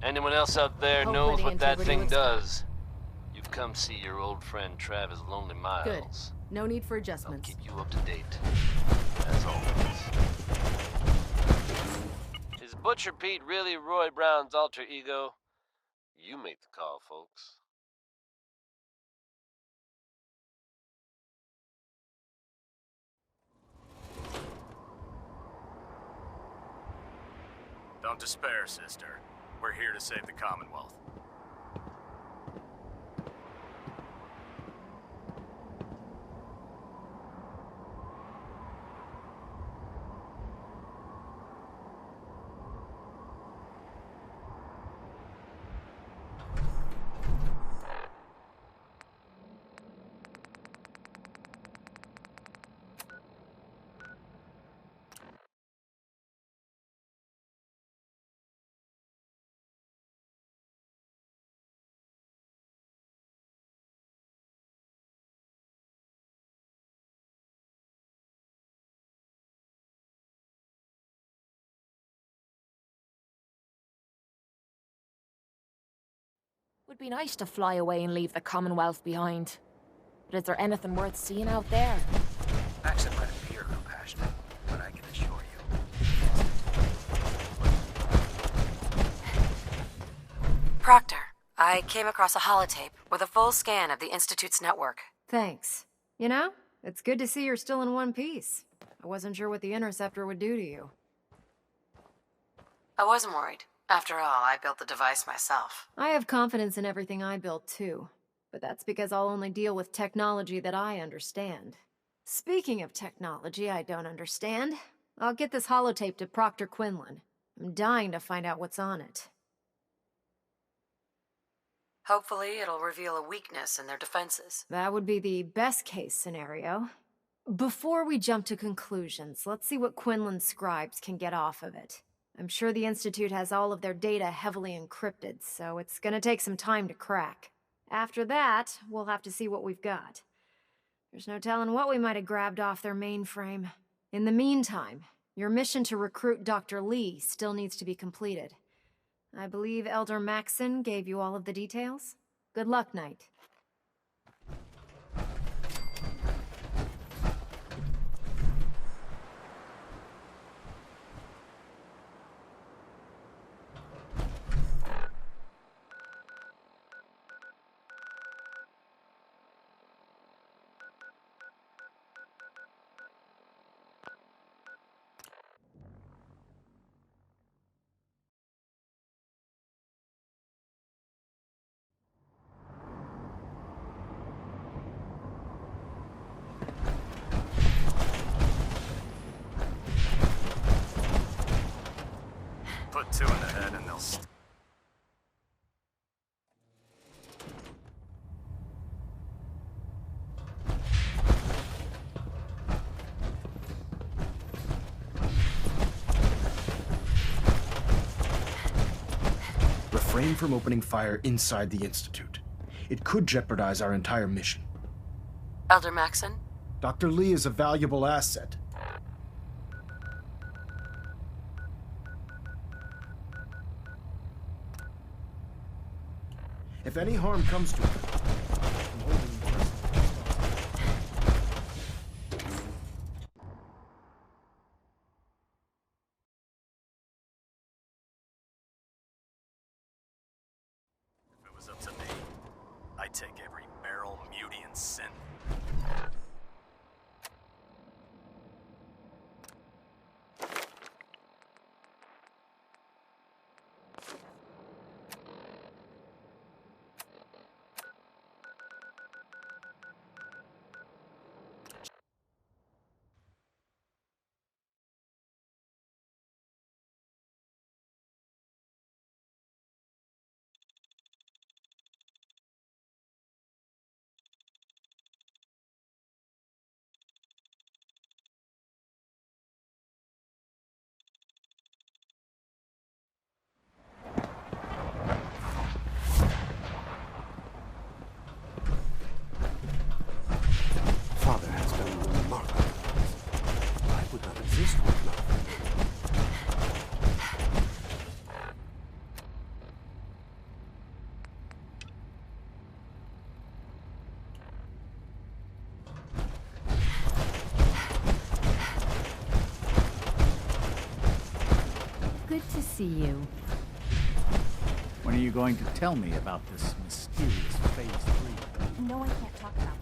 Anyone else out there Hopefully knows the what that integrity thing looks fine. does, you come see your old friend Travis Lonely Good. Miles. No need for I'll adjustments. keep you up to date, as always. Is Butcher Pete really Roy Brown's alter ego? You make the call, folks. Don't despair, sister. We're here to save the Commonwealth. Would be nice to fly away and leave the Commonwealth behind. But is there anything worth seeing out there? Accent might appear compassionate, but I can assure you. Proctor, I came across a holotape with a full scan of the Institute's network. Thanks. You know, it's good to see you're still in one piece. I wasn't sure what the Interceptor would do to you. I wasn't worried. After all, I built the device myself. I have confidence in everything I built too. But that's because I'll only deal with technology that I understand. Speaking of technology I don't understand, I'll get this holotape to Proctor Quinlan. I'm dying to find out what's on it. Hopefully, it'll reveal a weakness in their defenses. That would be the best case scenario. Before we jump to conclusions, let's see what Quinlan's scribes can get off of it. I'm sure the Institute has all of their data heavily encrypted, so it's gonna take some time to crack. After that, we'll have to see what we've got. There's no telling what we might have grabbed off their mainframe. In the meantime, your mission to recruit Dr. Lee still needs to be completed. I believe Elder Maxson gave you all of the details? Good luck, Knight. Put two in the head and they'll Refrain from opening fire inside the Institute. It could jeopardize our entire mission. Elder Maxson? Dr. Lee is a valuable asset. If any harm comes to him, I'm holding you personally responsible. If it was up to me, I'd take every barrel, mutie, and synth. see you. When are you going to tell me about this mysterious Phase 3? No, I can't talk about that.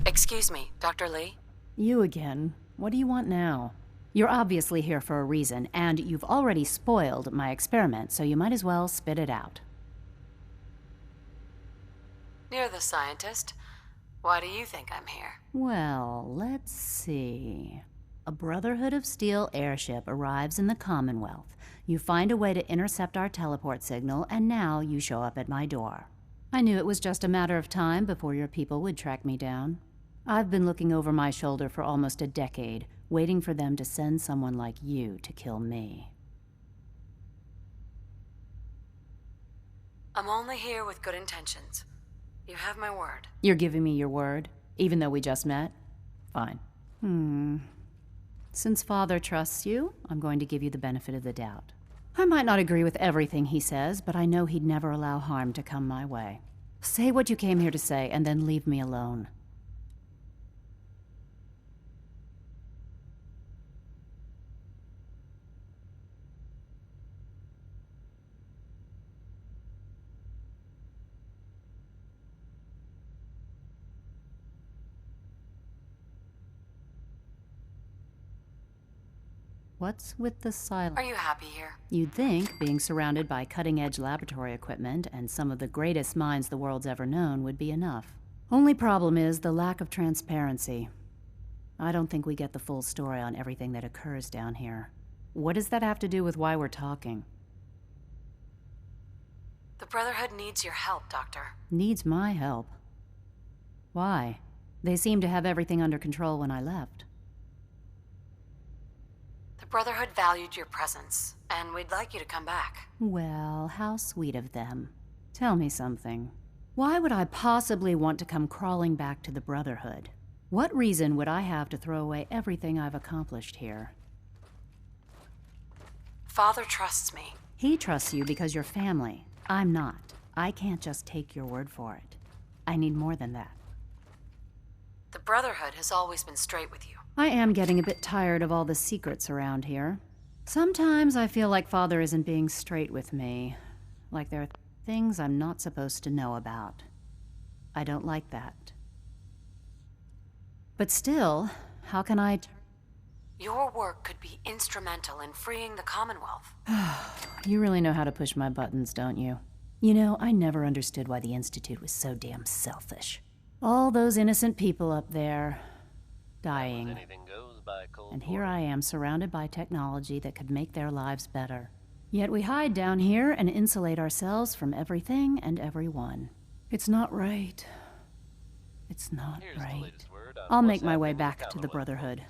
Excuse me, Dr. Lee? You again. What do you want now? You're obviously here for a reason, and you've already spoiled my experiment, so you might as well spit it out. You're the scientist. Why do you think I'm here? Well, let's see. A Brotherhood of Steel airship arrives in the Commonwealth. You find a way to intercept our teleport signal, and now you show up at my door. I knew it was just a matter of time before your people would track me down. I've been looking over my shoulder for almost a decade, waiting for them to send someone like you to kill me. I'm only here with good intentions. You have my word. You're giving me your word, even though we just met? Fine. Since Father trusts you, I'm going to give you the benefit of the doubt. I might not agree with everything he says, but I know he'd never allow harm to come my way. Say what you came here to say, and then leave me alone. What's with the silence? Are you happy here? You'd think being surrounded by cutting-edge laboratory equipment and some of the greatest minds the world's ever known would be enough. Only problem is the lack of transparency. I don't think we get the full story on everything that occurs down here. What does that have to do with why we're talking? The Brotherhood needs your help, Doctor. Needs my help? Why? They seemed to have everything under control when I left. The Brotherhood valued your presence, and we'd like you to come back. Well, how sweet of them. Tell me something. Why would I possibly want to come crawling back to the Brotherhood? What reason would I have to throw away everything I've accomplished here? Father trusts me. He trusts you because you're family. I'm not. I can't just take your word for it. I need more than that. The Brotherhood has always been straight with you. I am getting a bit tired of all the secrets around here. Sometimes I feel like Father isn't being straight with me. Like there are things I'm not supposed to know about. I don't like that. But still, how can I... Your work could be instrumental in freeing the Commonwealth. You really know how to push my buttons, don't you? You know, I never understood why the Institute was so damn selfish. All those innocent people up there... dying. Anything goes by Cold And here War. I am surrounded by technology that could make their lives better. Yet we hide down here and insulate ourselves from everything and everyone. It's not right. It's not Here's the right. latest word on I'll what's make my way happening in back the to the Commonwealth. Brotherhood.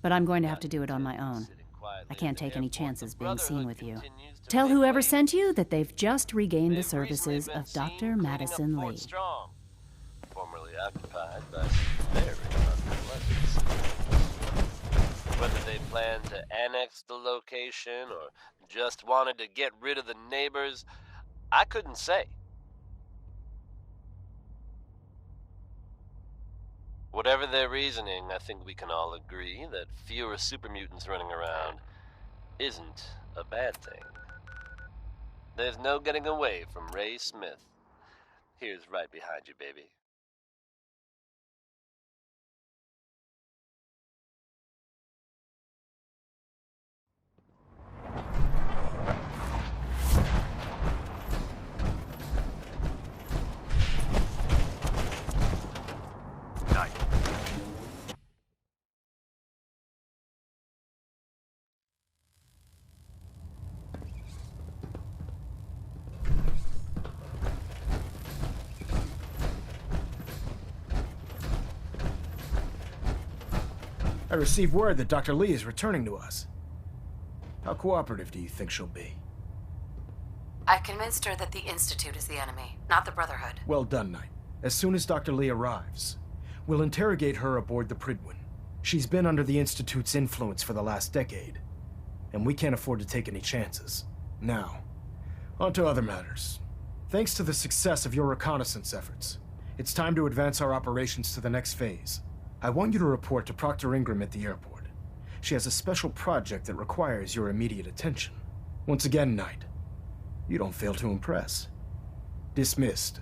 But I'm going to have to do it on my own. Sitting quietly I can't at the take any airport, chances the being seen Brotherhood with you. continues to Tell make whoever waves. sent you that they've just regained the They've recently services been of seen Dr. cleaning up Madison Fort Lee. Strong, formerly occupied by some very unpleasant citizens. Whether they planned to annex the location or just wanted to get rid of the neighbors, I couldn't say. Whatever their reasoning, I think we can all agree that fewer super mutants running around isn't a bad thing. There's no getting away from Ray Smith. Here's right behind you, baby. Night. I received word that Dr. Lee is returning to us. How cooperative do you think she'll be? I've convinced her that the Institute is the enemy, not the Brotherhood. Well done, Knight. As soon as Dr. Lee arrives, We'll interrogate her aboard the Prydwen. She's been under the Institute's influence for the last decade, and we can't afford to take any chances. Now, on to other matters. Thanks to the success of your reconnaissance efforts, it's time to advance our operations to the next phase. I want you to report to Proctor Ingram at the airport. She has a special project that requires your immediate attention. Once again, Knight, you don't fail to impress. Dismissed.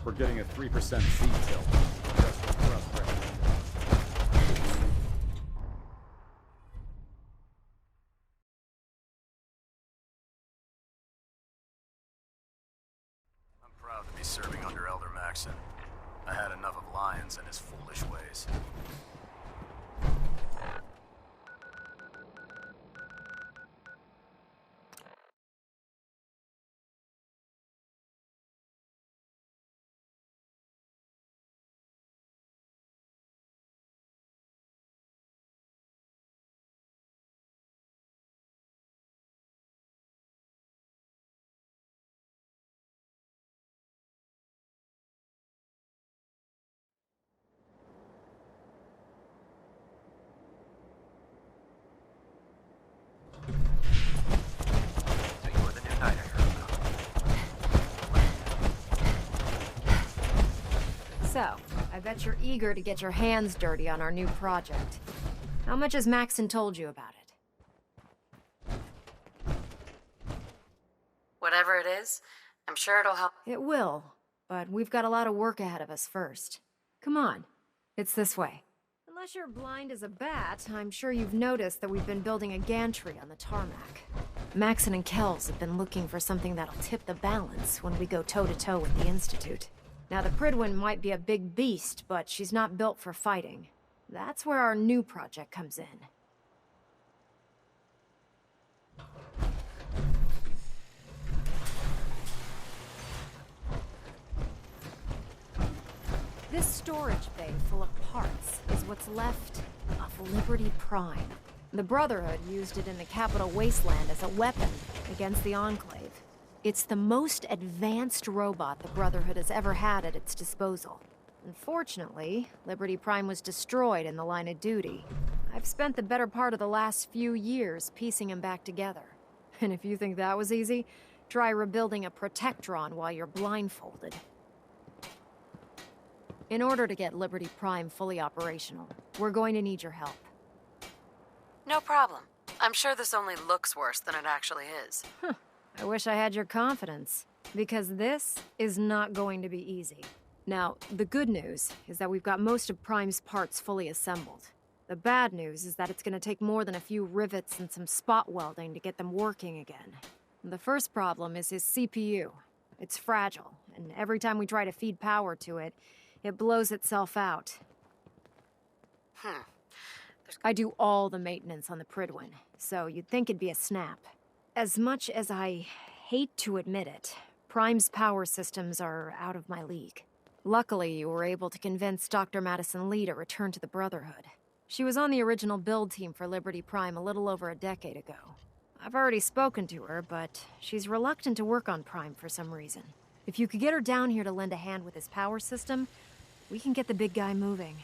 We're getting a 3% seat tilt. Just with thrust pressure. I'm proud to be serving under Elder Maxson. I had enough of Lyons and his foolish ways. So you were the new knight I heard about. So, I bet you're eager to get your hands dirty on our new project. How much has Maxson told you about it? Whatever it is, I'm sure it'll help. It will, but we've got a lot of work ahead of us first. Come on, it's this way. Unless you're blind as a bat, I'm sure you've noticed that we've been building a gantry on the tarmac. Maxson and Kells have been looking for something that'll tip the balance when we go toe-to-toe with the Institute. Now, the Prydwen might be a big beast, but she's not built for fighting. That's where our new project comes in. This storage bay full of parts is what's left of Liberty Prime. The Brotherhood used it in the Capital Wasteland as a weapon against the Enclave. It's the most advanced robot the Brotherhood has ever had at its disposal. Unfortunately, Liberty Prime was destroyed in the line of duty. I've spent the better part of the last few years piecing him back together. And if you think that was easy, try rebuilding a Protectron while you're blindfolded. In order to get Liberty Prime fully operational, we're going to need your help. No problem. I'm sure this only looks worse than it actually is. I wish I had your confidence, because this is not going to be easy. Now, the good news is that we've got most of Prime's parts fully assembled. The bad news is that it's going to take more than a few rivets and some spot welding to get them working again. The first problem is his CPU. It's fragile, and every time we try to feed power to it, it blows itself out. I do all the maintenance on the Prydwen, so you'd think it'd be a snap. As much as I hate to admit it, Prime's power systems are out of my league. Luckily, you were able to convince Dr. Madison Lee to return to the Brotherhood. She was on the original build team for Liberty Prime a little over a decade ago. I've already spoken to her, but she's reluctant to work on Prime for some reason. If you could get her down here to lend a hand with his power system, we can get the big guy moving.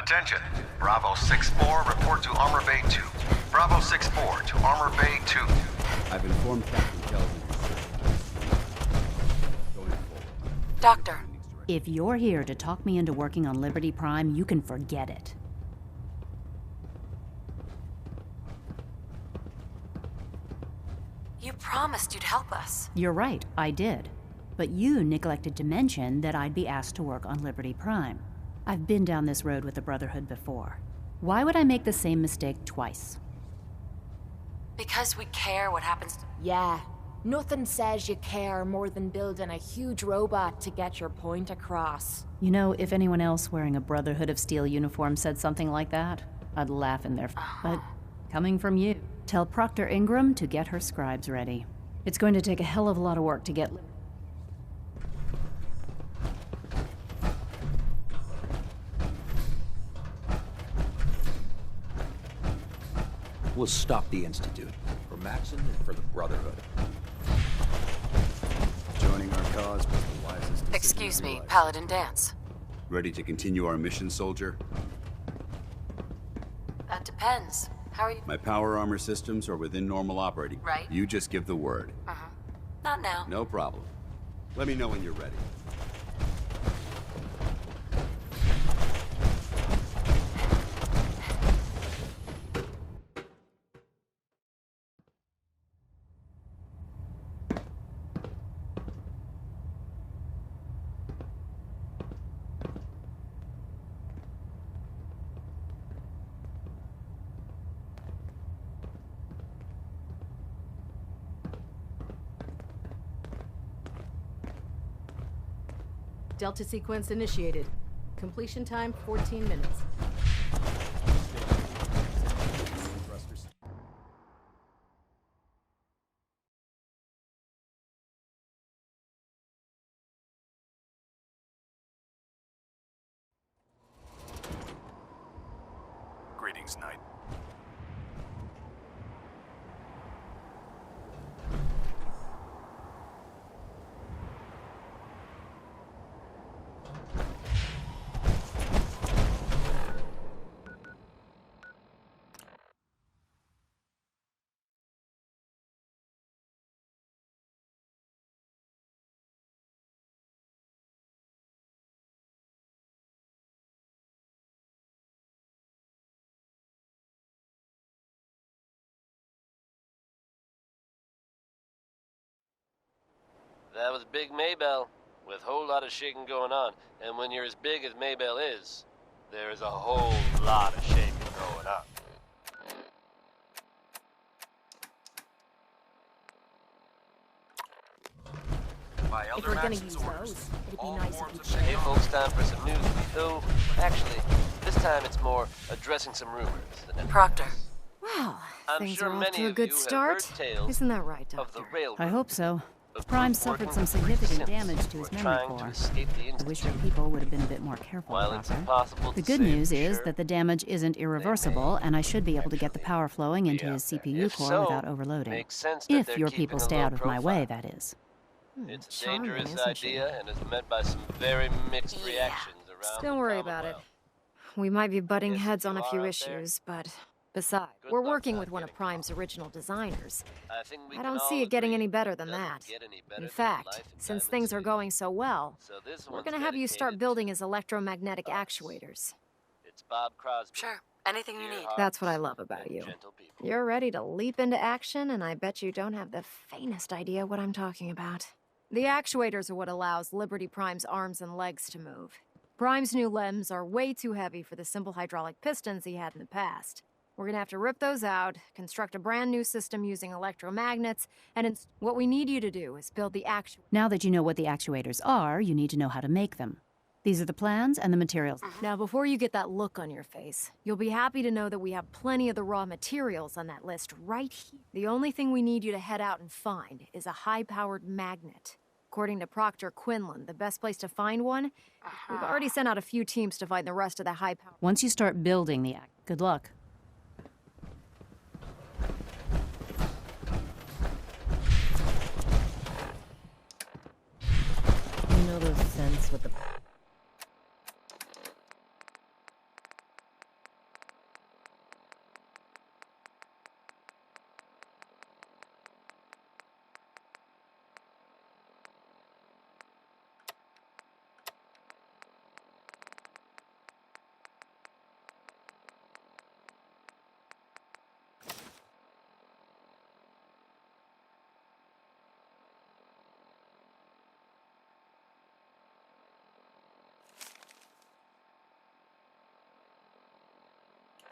Attention. Bravo 6-4, report to Armor Bay 2. Bravo 6-4 to Armor Bay 2. I've informed Captain Kelvin. Going forward. Doctor. If you're here to talk me into working on Liberty Prime, you can forget it. You promised you'd help us. You're right, I did. But you neglected to mention that I'd be asked to work on Liberty Prime. I've been down this road with the Brotherhood before. Why would I make the same mistake twice? Because we care what happens to... Yeah. Nothing says you care more than building a huge robot to get your point across. You know, if anyone else wearing a Brotherhood of Steel uniform said something like that, I'd laugh in their But coming from you, tell Proctor Ingram to get her scribes ready. It's going to take a hell of a lot of work to get... We'll stop the Institute. For Maxson and for the Brotherhood. Joining our cause was the wisest decision. Excuse me, Paladin Dance. Ready to continue our mission, soldier? That depends. How are you? My power armor systems are within normal operating. Right. You just give the word. Not now. No problem. Let me know when you're ready. Delta sequence initiated. Completion time 14 minutes. Greetings, Knight. That was Big Maybell, with a whole lot of shaking going on. And when you're as big as Maybell is, there is a whole lot of shaking going on. If we're gonna use those, it'd be nice if you Hey folks, time for some news. Though, actually, this time it's more addressing some rumors than anything Proctor. else. Well, I'm things sure are off many to a of good you have start. heard tales Isn't that right, of the Doctor? railroad. I hope so. of Prime group suffered working some with significant Sims damage to who his are memory trying core. to escape the I wish Institute. your people would have been a bit more careful, While it's Proctor. impossible The to good say news for is sure, that the damage isn't irreversible, and I should be able to get the power flowing into his CPU If core so, without overloading. makes sense that If they're your keeping people a stay low out of my way, profile. that is. It's a Charming, dangerous isn't she? idea and is met by some very mixed reactions around Don't the worry about it. Commonwealth. We might be butting Yes, heads you on a are few out there. issues, but besides, Good we're luck working not with one of getting Prime's original designers. I think we I can don't all see it getting agree any better than doesn't that. get any better In than fact, life in since Diamond things are City. going so well, So this we're one's gonna have you start dedicated building to his electromagnetic us. actuators. It's Bob Crosby. Sure. Anything you Dear need. That's what I hearts love about and you. gentle people. You're ready to leap into action, and I bet you don't have the faintest idea what I'm talking about. The actuators are what allows Liberty Prime's arms and legs to move. Prime's new limbs are way too heavy for the simple hydraulic pistons he had in the past. We're gonna have to rip those out, construct a brand new system using electromagnets, and what we need you to do is build the actuators. Now that you know what the actuators are, you need to know how to make them. These are the plans and the materials. Now, before you get that look on your face, you'll be happy to know that we have plenty of the raw materials on that list right here. The only thing we need you to head out and find is a high-powered magnet. According to Proctor Quinlan, the best place to find one, we've already sent out a few teams to find the rest of the high-powered... Once you start building the good luck. You know those scents with the...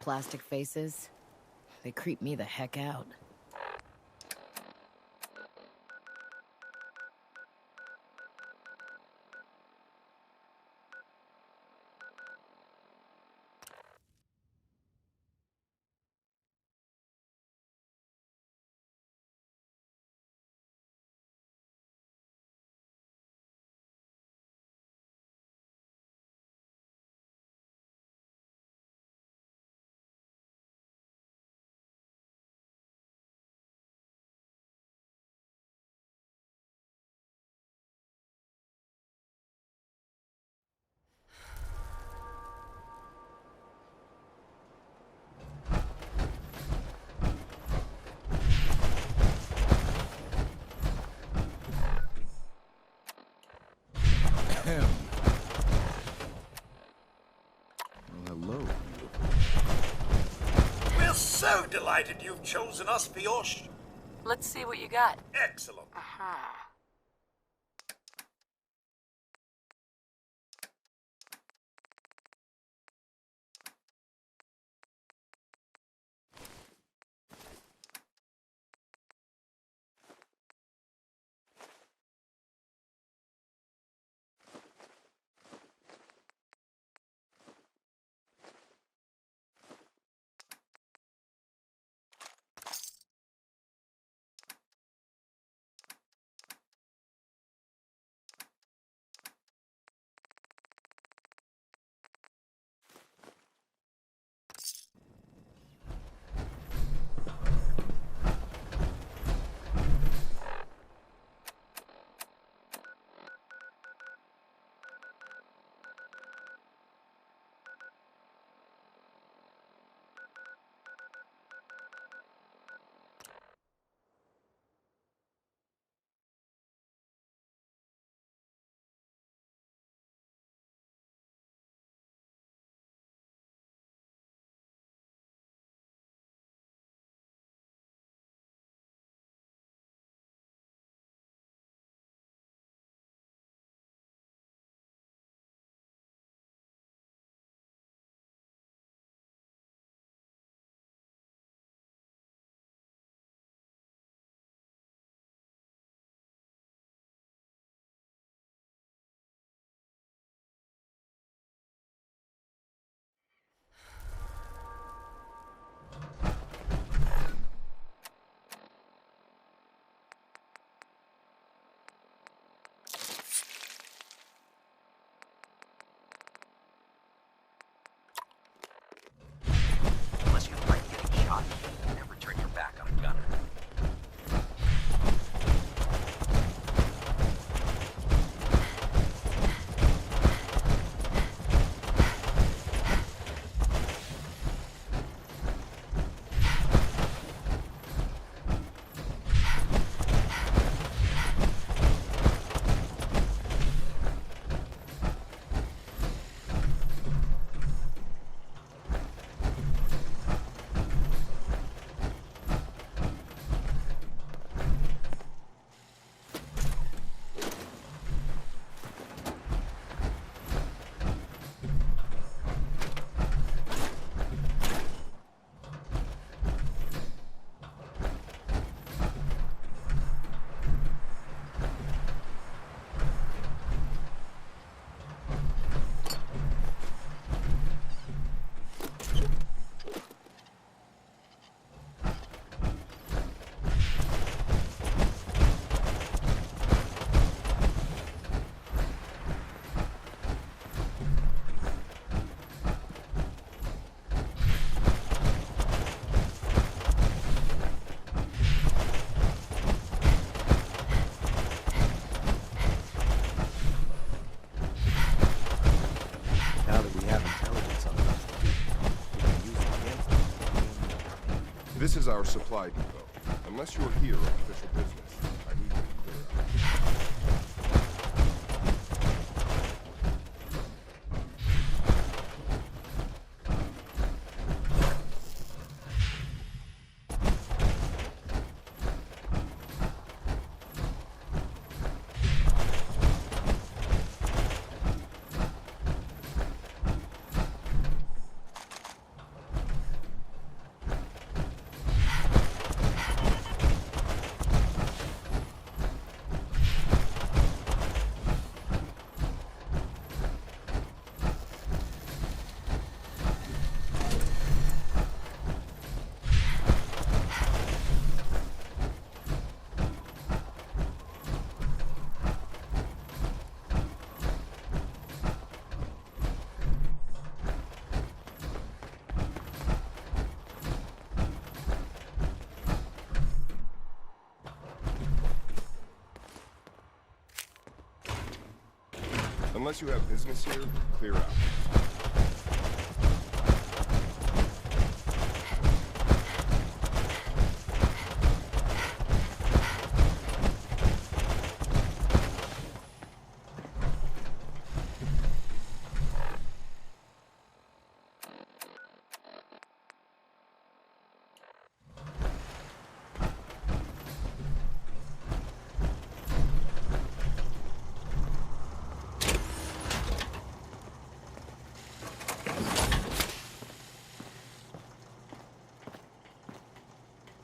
plastic faces. They creep me the heck out. We're so delighted you've chosen us for your Let's see what you got. Excellent. Unless you like getting shot, never turn your back on a gunner. This is our supply depot. Unless you're here on official business, I need you to clear out. Unless you have business here, clear out.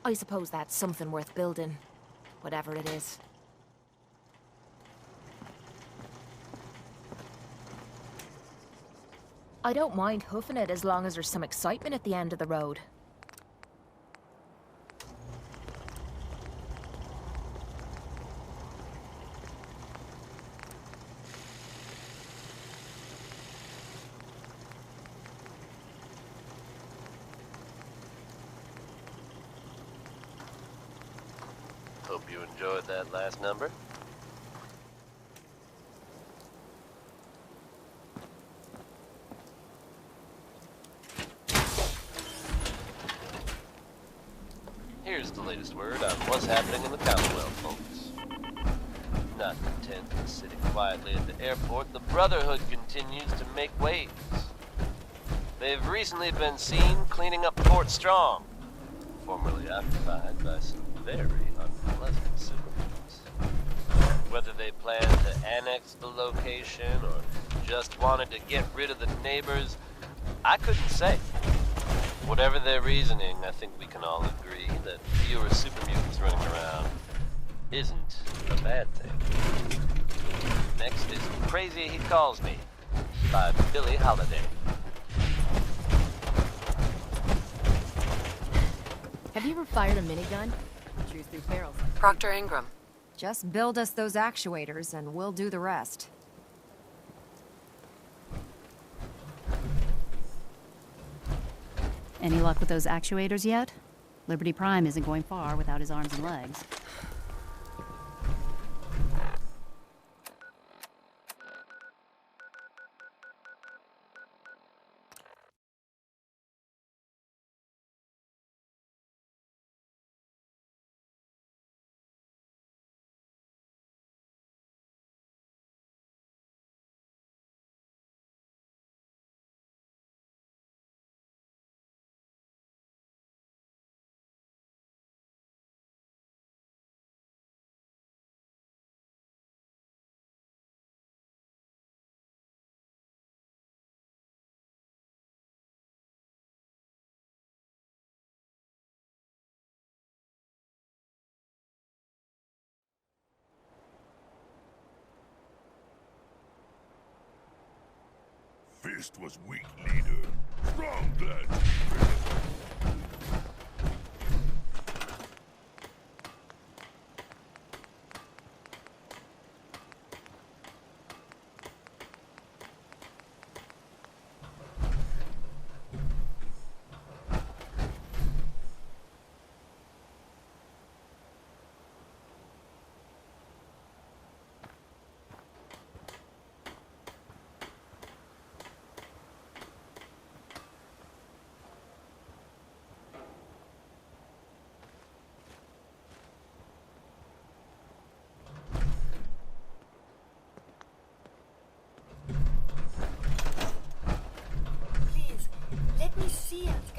I suppose that's something worth building, whatever it is. I don't mind hoofing it as long as there's some excitement at the end of the road. Hope you enjoyed that last number. Here's the latest word on what's happening in the Commonwealth, folks. Not content with sitting quietly at the airport, the Brotherhood continues to make waves. They've recently been seen cleaning up Fort Strong, formerly occupied by some very unpleasant supermutants. Whether they plan to annex the location or just wanted to get rid of the neighbors, I couldn't say. Whatever their reasoning, I think we can all agree that fewer supermutants running around isn't a bad thing. Next is Crazy He Calls Me by Billie Holiday. Have you ever fired a minigun? Choose through barrels. Proctor Ingram. Just build us those actuators and we'll do the rest. Any luck with those actuators yet? Liberty Prime isn't going far without his arms and legs. Fist was weak leader. Strong glad.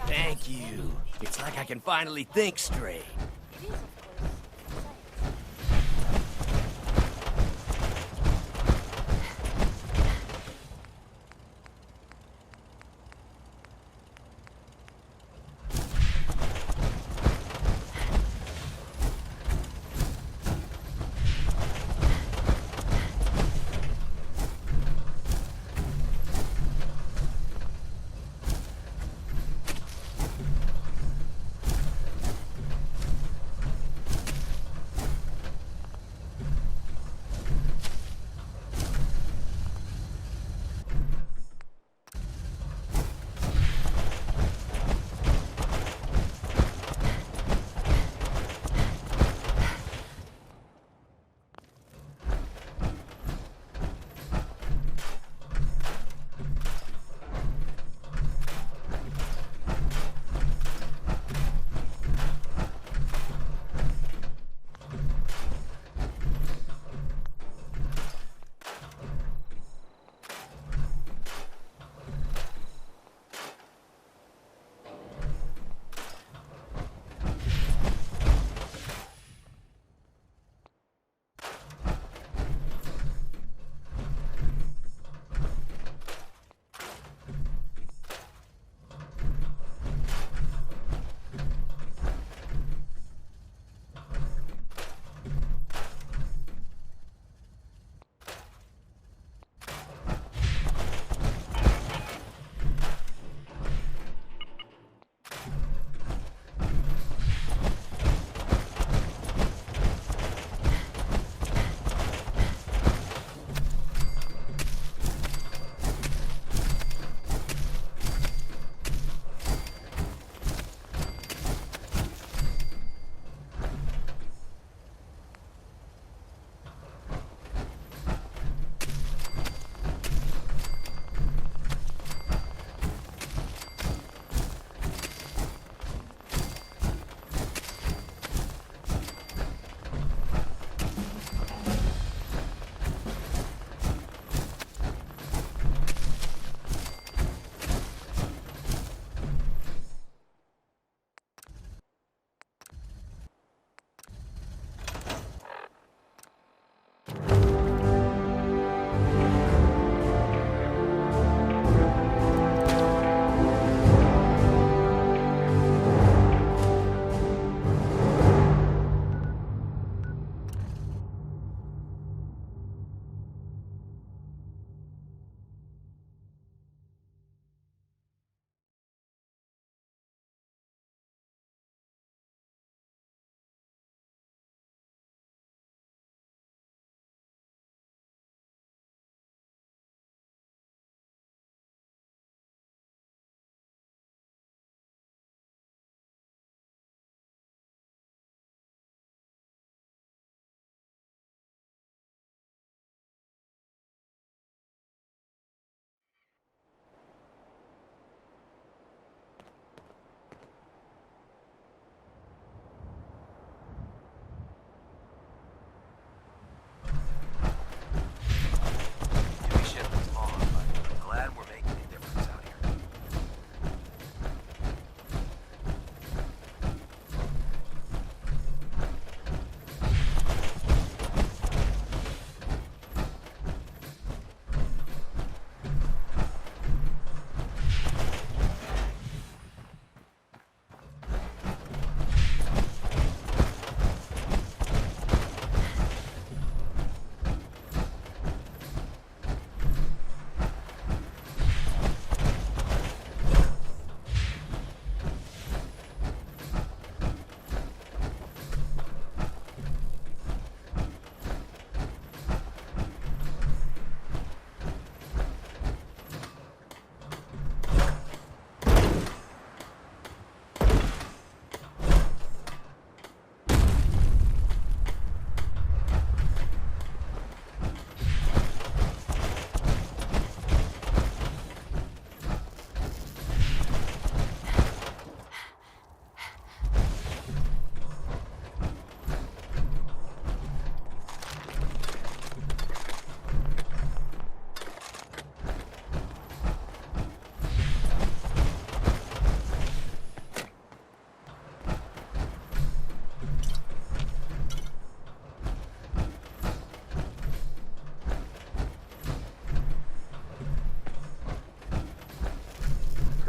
Thank you. It's like I can finally think straight.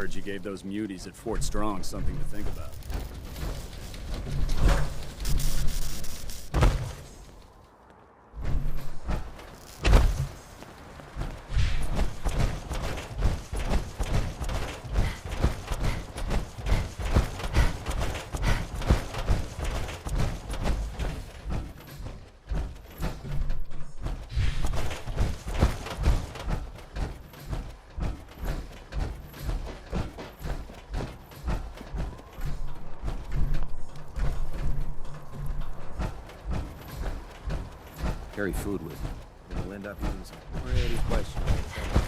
Heard you gave those muties at Fort Strong something to think about. Carry food with you. You'll end up using some pretty questionable things.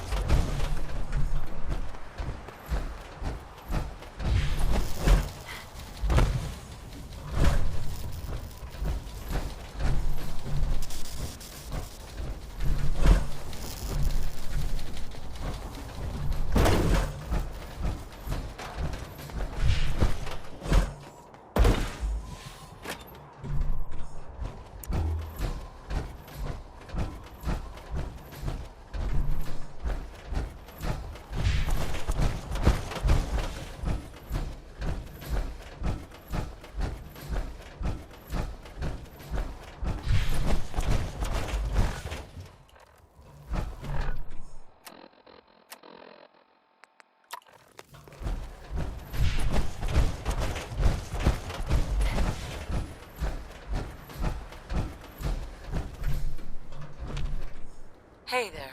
Hey there.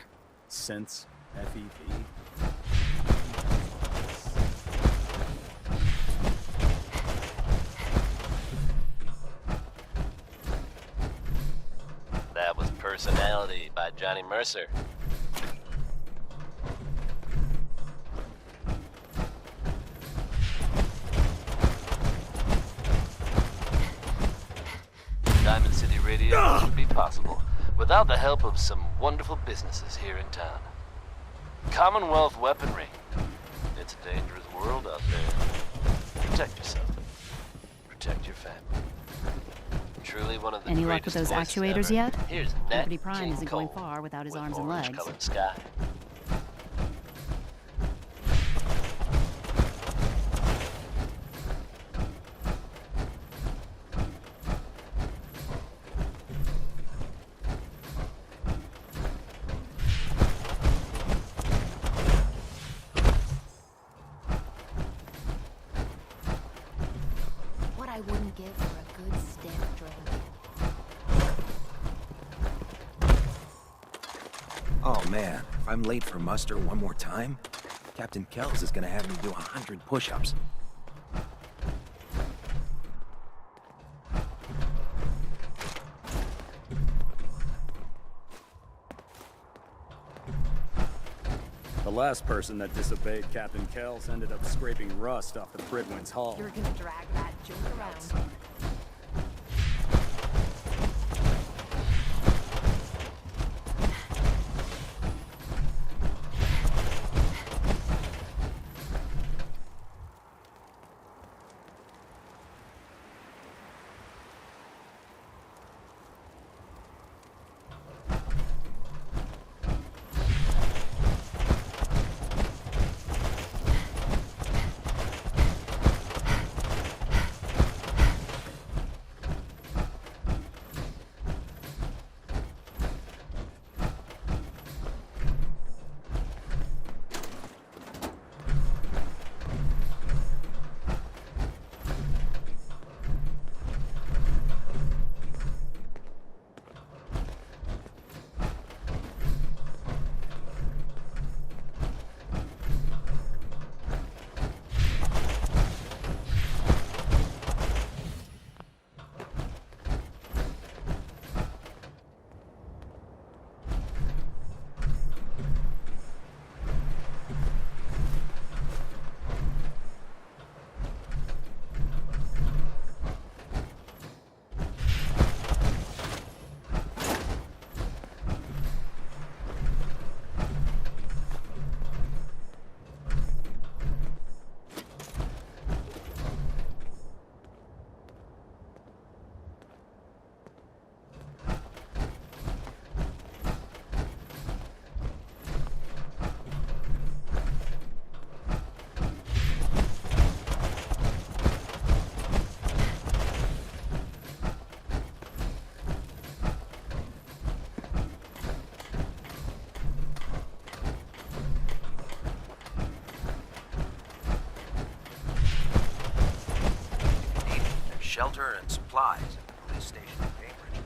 Sense, F-E-V. That was Personality by Johnny Mercer. Diamond City Radio wouldn't be possible without the help of some wonderful businesses here in town. Commonwealth Weaponry. It's a dangerous world out there. Protect yourself. Protect your family. Truly one of the Any luck with those voices actuators ever. yet? Here's Nat Liberty Prime King isn't Cole going far without his with arms and legs. Orange-colored sky. What I wouldn't give for a good stiff drink. Oh man, if I'm late for muster one more time, Captain Kells is gonna have me do 100 push-ups. The last person that disobeyed Captain Kells ended up scraping rust off the Pridwin's hull. You're gonna drag that joke around. shelter and supplies at the police station in Cambridge.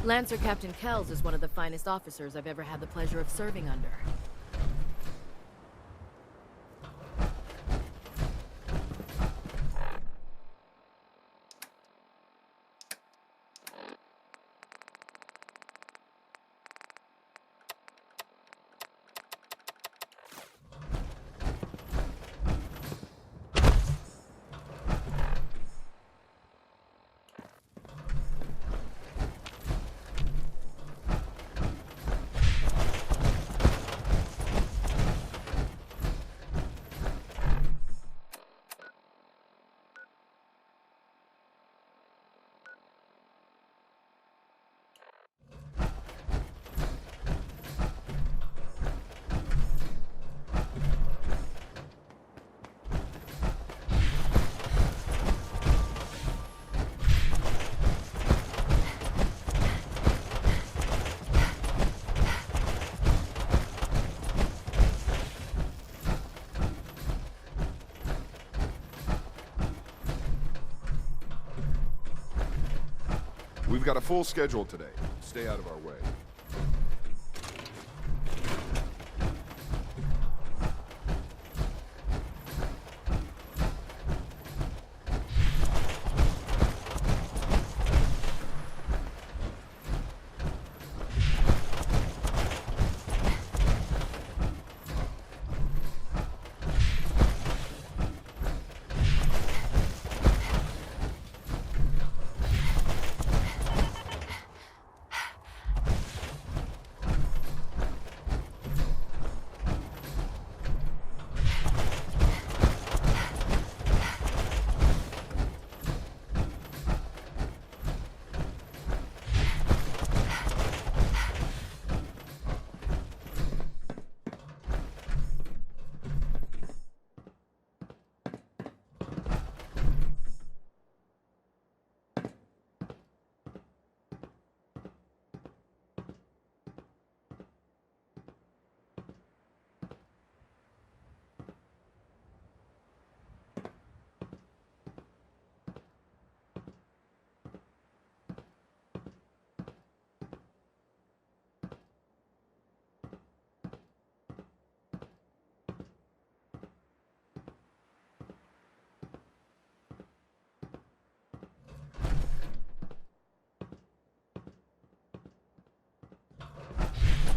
Lancer Captain Kells is one of the finest officers I've ever had the pleasure of serving under. We've got a full schedule today. Stay out of our way.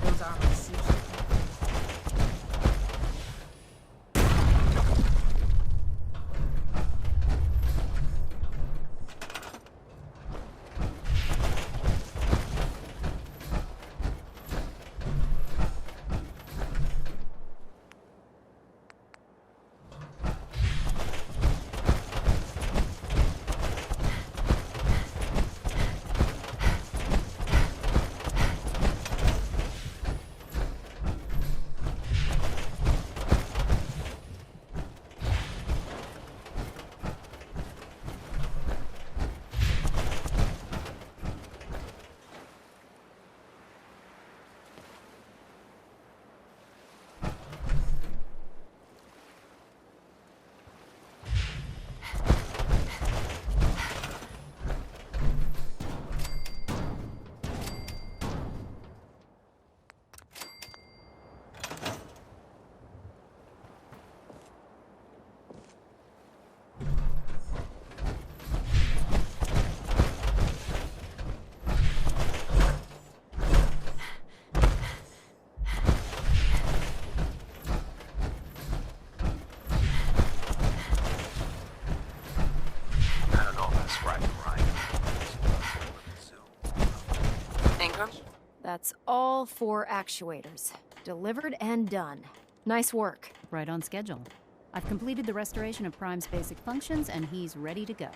Those are my sushi. That's all 4 actuators. Delivered and done. Nice work. Right on schedule. I've completed the restoration of Prime's basic functions, and he's ready to go.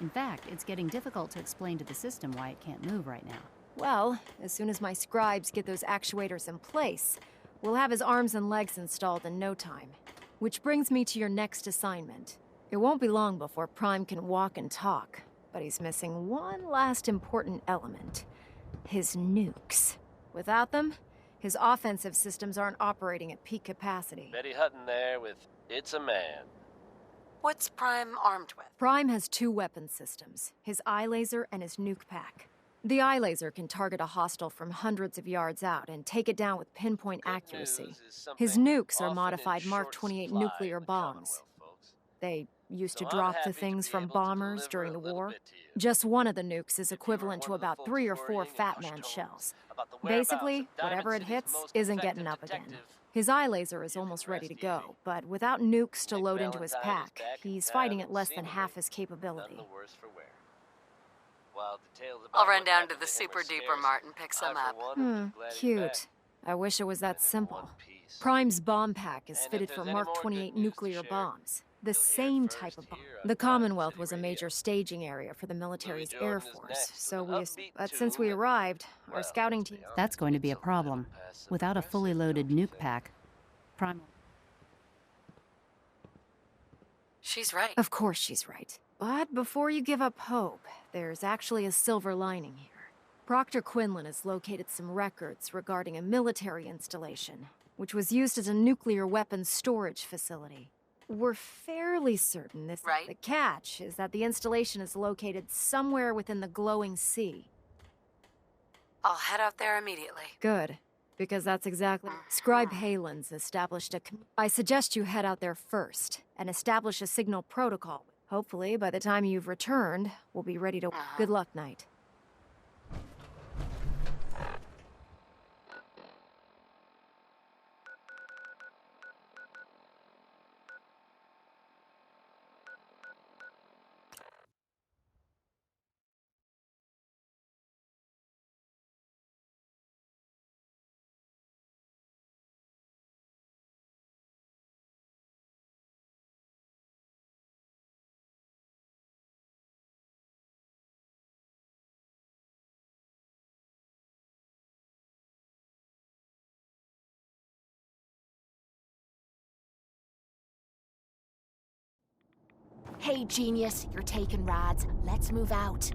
In fact, it's getting difficult to explain to the system why it can't move right now. Well, as soon as my scribes get those actuators in place, we'll have his arms and legs installed in no time. Which brings me to your next assignment. It won't be long before Prime can walk and talk, but he's missing one last important element. His nukes. Without them, his offensive systems aren't operating at peak capacity. Betty Hutton there with It's a Man. What's Prime armed with? Prime has 2 weapon systems, his eye laser and his nuke pack. The eye laser can target a hostile from hundreds of yards out and take it down with pinpoint accuracy. His nukes are modified Mark 28 nuclear bombs. They used to drop the things from bombers during the war. Just one of the nukes is equivalent to about 3 or 4 Fat Man shells. Basically, whatever it hits isn't getting up again. His eye laser is almost ready to go, but without nukes to load into his pack, he's fighting at less than half his capability. I'll run down to the Super Duper Mart and pick some up. Cute. I wish it was that simple. Prime's bomb pack is fitted for Mark 28 nuclear bombs. The same type of bomb. The Commonwealth was a major staging area for the military's Air Force, so since we arrived, our scouting team... That's going to be a problem. Without a fully loaded nuke pack, Prime... She's right. Of course she's right. But before you give up hope, there's actually a silver lining here. Proctor Quinlan has located some records regarding a military installation, which was used as a nuclear weapons storage facility. We're fairly certain this... Right. The catch is that the installation is located somewhere within the glowing sea. I'll head out there immediately. Good, because that's exactly... Scribe Halen's established a... I suggest you head out there first and establish a signal protocol. Hopefully, by the time you've returned, we'll be ready to... Good luck, Knight. Hey, genius, you're taking rides. Let's move out.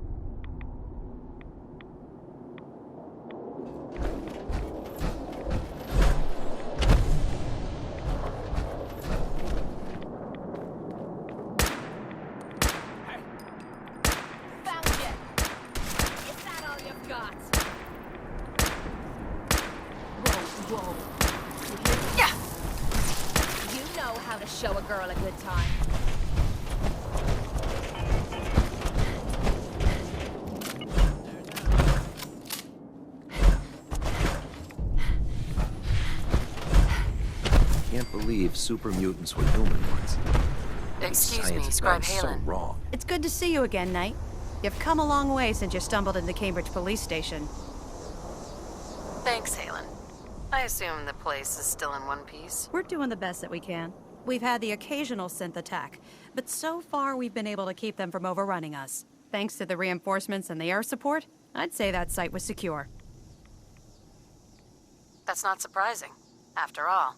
Found you. Is that all you've got? Whoa. Yeah. You know how to show a girl a good time. Can't believe super mutants were human ones. Excuse me, Science Scribe has gone Halen. so wrong. It's good to see you again, Knight. You've come a long way since you stumbled into Cambridge Police Station. Thanks, Halen. I assume the place is still in one piece. We're doing the best that we can. We've had the occasional synth attack, but so far we've been able to keep them from overrunning us. Thanks to the reinforcements and the air support, I'd say that site was secure. That's not surprising. After all,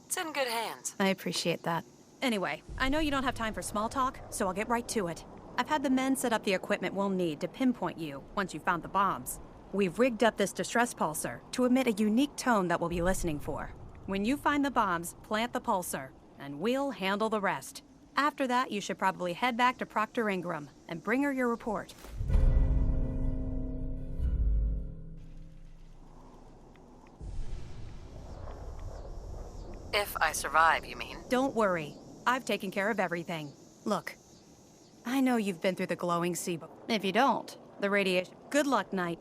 it's in good hands. I appreciate that. Anyway, I know you don't have time for small talk, so I'll get right to it. I've had the men set up the equipment we'll need to pinpoint you once you've found the bombs. We've rigged up this distress pulsar to emit a unique tone that we'll be listening for. When you find the bombs, plant the pulsar, and we'll handle the rest. After that, you should probably head back to Proctor Ingram and bring her your report. If I survive, you mean? Don't worry. I've taken care of everything. Look, I know you've been through the glowing sea, but if you don't, the radiation... Good luck, Knight.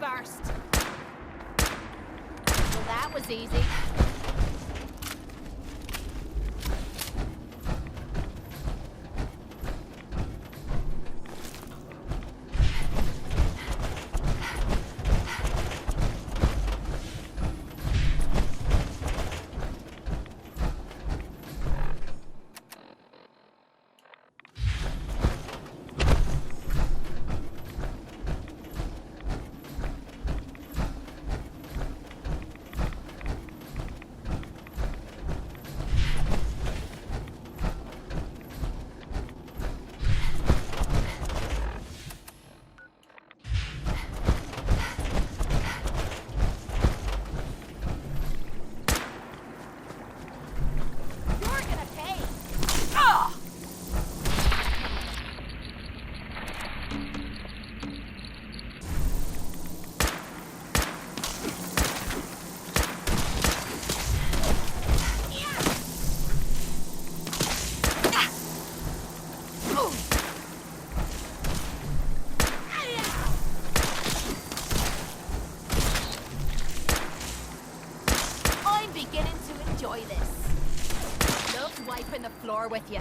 first. Well, that was easy. With you.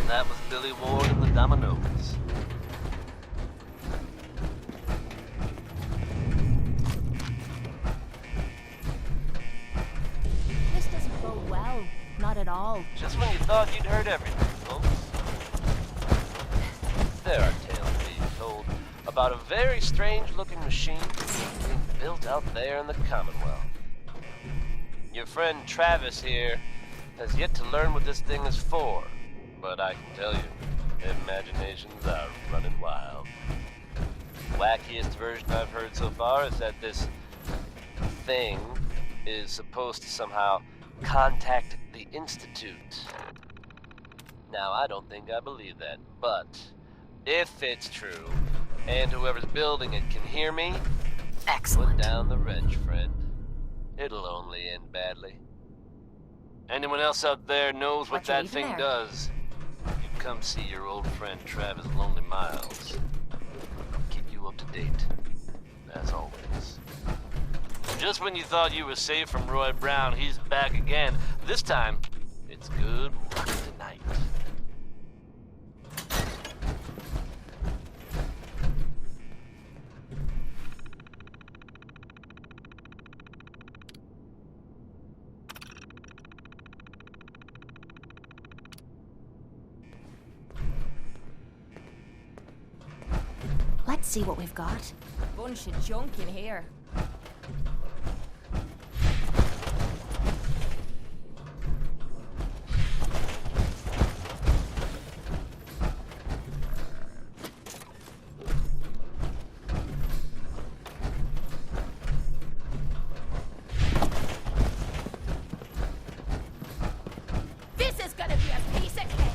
That was Billy Ward and the Dominoes. This doesn't bode well. Not at all. Just when you thought you'd heard everything, folks. There are tales being told about a very strange-looking machine being built out there in the Commonwealth. Your friend Travis here has yet to learn what this thing is for. But I can tell you, imaginations are running wild. The wackiest version I've heard so far is that this thing is supposed to somehow contact the Institute. Now, I don't think I believe that, but if it's true, and whoever's building it can hear me, excellent. Put down the wrench, friend. It'll only end badly. Anyone else out there knows what that thing does? Come see your old friend Travis Lonely Miles. I'll keep you up to date, as always. Just when you thought you were safe from Roy Brown, he's back again. This time, it's good luck tonight. Let's see what we've got. Bunch of junk in here. This is gonna be a piece of cake.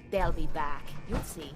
They'll be back. You'll see.